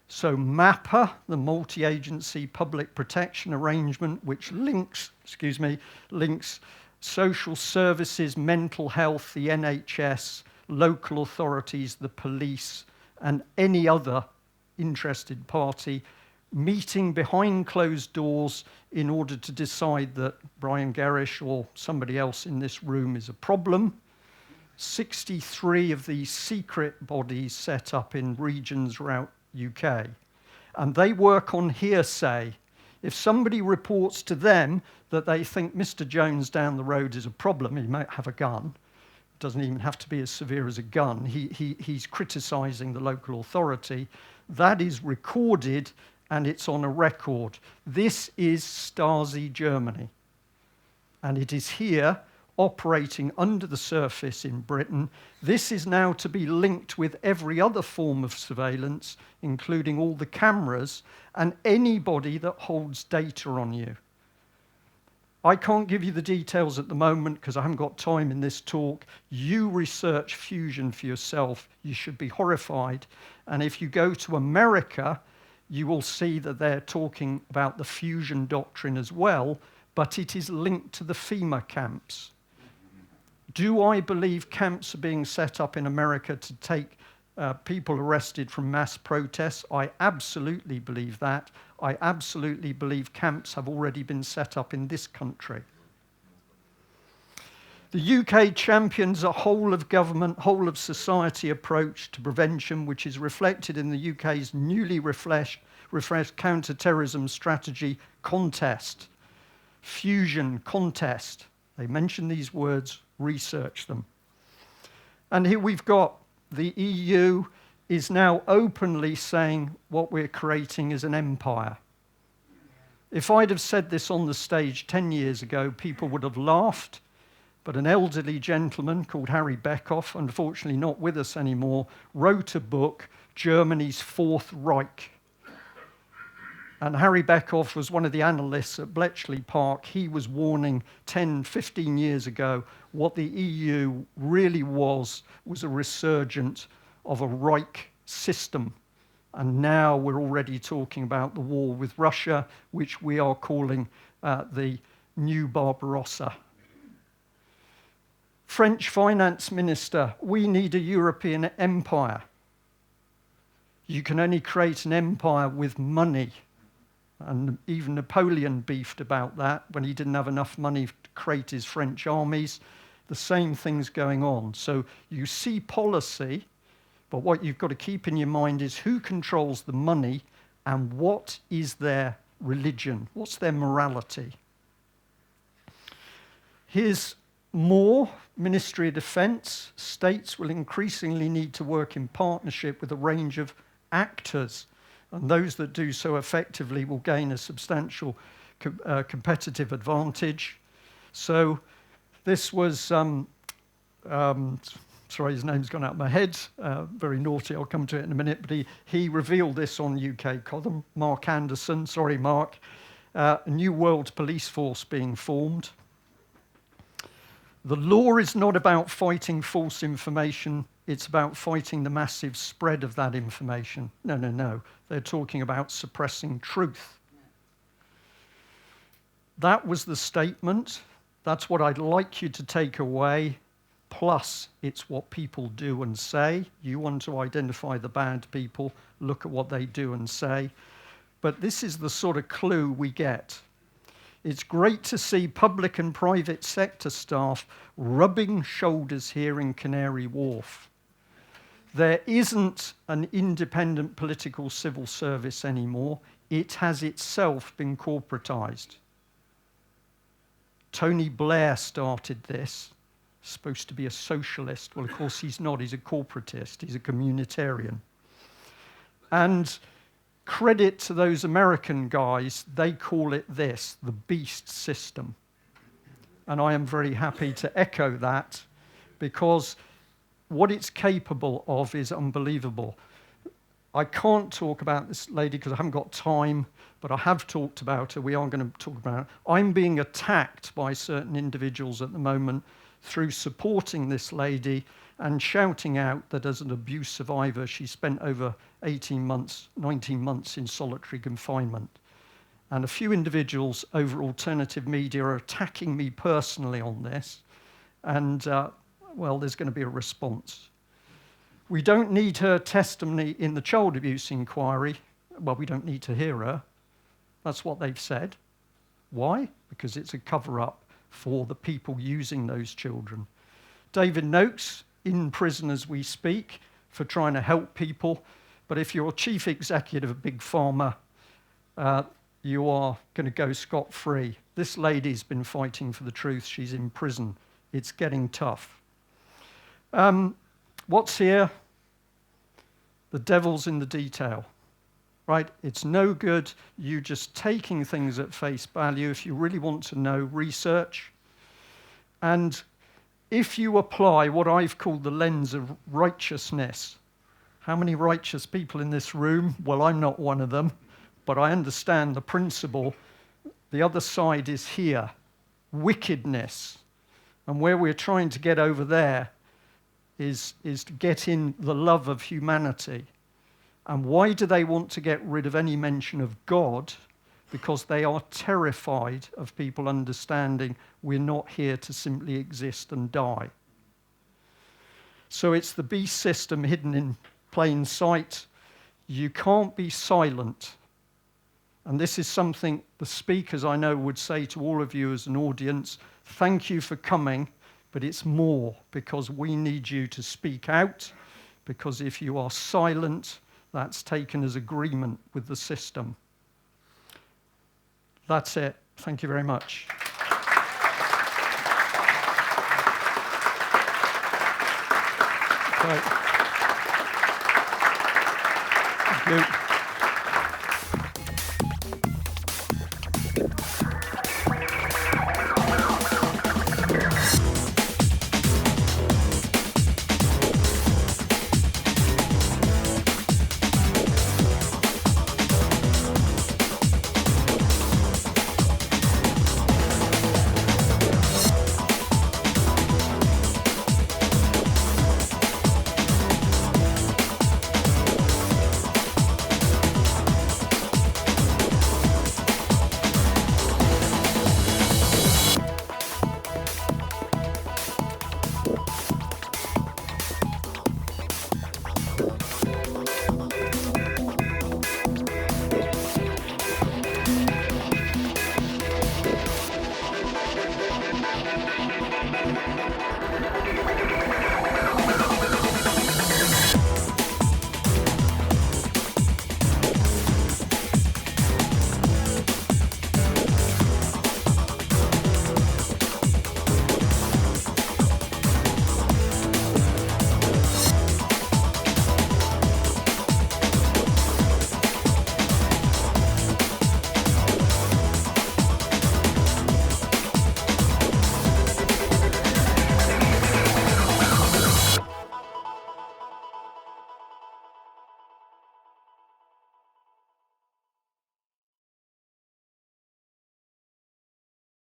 So MAPA, the multi-agency public protection arrangement, which links social services, mental health, the NHS, local authorities, the police, and any other interested party, meeting behind closed doors in order to decide that Brian Gerrish or somebody else in this room is a problem. 63 of these secret bodies set up in regions throughout UK. And they work on hearsay. If somebody reports to them that they think Mr. Jones down the road is a problem, he might have a gun. It doesn't even have to be as severe as a gun. He's criticizing the local authority. That is recorded and it's on a record. This is Stasi Germany. And it is here, operating under the surface in Britain. This is now to be linked with every other form of surveillance, including all the cameras and anybody that holds data on you. I can't give you the details at the moment because I haven't got time in this talk. You research fusion for yourself. You should be horrified. And if you go to America, you will see that they're talking about the fusion doctrine as well, but it is linked to the FEMA camps. Do I believe camps are being set up in America to take people arrested from mass protests? I absolutely believe that. I absolutely believe camps have already been set up in this country. The UK champions a whole of government, whole of society approach to prevention, which is reflected in the UK's newly refreshed counter-terrorism strategy contest. Fusion contest. They mention these words, research them. And here we've got the EU is now openly saying what we're creating is an empire. If I'd have said this on the stage 10 years ago, people would have laughed, but an elderly gentleman called Harry Beckhoff, unfortunately not with us anymore, wrote a book, Germany's Fourth Reich. And Harry Beckhoff was one of the analysts at Bletchley Park. He was warning 10, 15 years ago what the EU really was a resurgence of a Reich system. And now we're already talking about the war with Russia, which we are calling the new Barbarossa. French finance minister, we need a European empire. You can only create an empire with money. And even Napoleon beefed about that when he didn't have enough money to create his French armies. The same thing's going on. So you see policy, but what you've got to keep in your mind is who controls the money and what is their religion? What's their morality? Here's more. Ministry of Defence. States will increasingly need to work in partnership with a range of actors, and those that do so effectively will gain a substantial competitive advantage. So this was, sorry, his name's gone out of my head, very naughty, I'll come to it in a minute, but he revealed this on UK column, Mark Anderson, sorry Mark, a new world police force being formed. The law is not about fighting false information, it's about fighting the massive spread of that information. No, no, no. They're talking about suppressing truth. That was the statement. That's what I'd like you to take away. Plus, it's what people do and say. You want to identify the bad people, look at what they do and say. But this is the sort of clue we get. It's great to see public and private sector staff rubbing shoulders here in Canary Wharf. There isn't an independent political civil service anymore. It has itself been corporatized. Tony Blair started this, supposed to be a socialist. Well, of course, he's not. He's a corporatist. He's a communitarian. And credit to those American guys, they call it this, the beast system. And I am very happy to echo that, because what it's capable of is unbelievable. I can't talk about this lady because I haven't got time, but I have talked about her. We are going to talk about her. I'm being attacked by certain individuals at the moment through supporting this lady and shouting out that as an abuse survivor, she spent over 18 months, 19 months in solitary confinement. And a few individuals over alternative media are attacking me personally on this. And, well, there's going to be a response. We don't need her testimony in the child abuse inquiry. Well, we don't need to hear her. That's what they've said. Why? Because it's a cover-up for the people using those children. David Noakes, in prison as we speak, for trying to help people. But if you're chief executive of Big Pharma, you are going to go scot-free. This lady's been fighting for the truth. She's in prison. It's getting tough. What's here? The devil's in the detail, right? It's no good you just taking things at face value. If you really want to know, research. And if you apply what I've called the lens of righteousness, how many righteous people in this room? Well, I'm not one of them, but I understand the principle. The other side is here, wickedness. And where we're trying to get over there is to get in the love of humanity. And why do they want to get rid of any mention of God? Because they are terrified of people understanding we're not here to simply exist and die. So it's the beast system hidden in plain sight. You can't be silent. And this is something the speakers I know would say to all of you as an audience, thank you for coming, but it's more, because we need you to speak out, because if you are silent, that's taken as agreement with the system. That's it. Thank you very much. Okay. Thank you.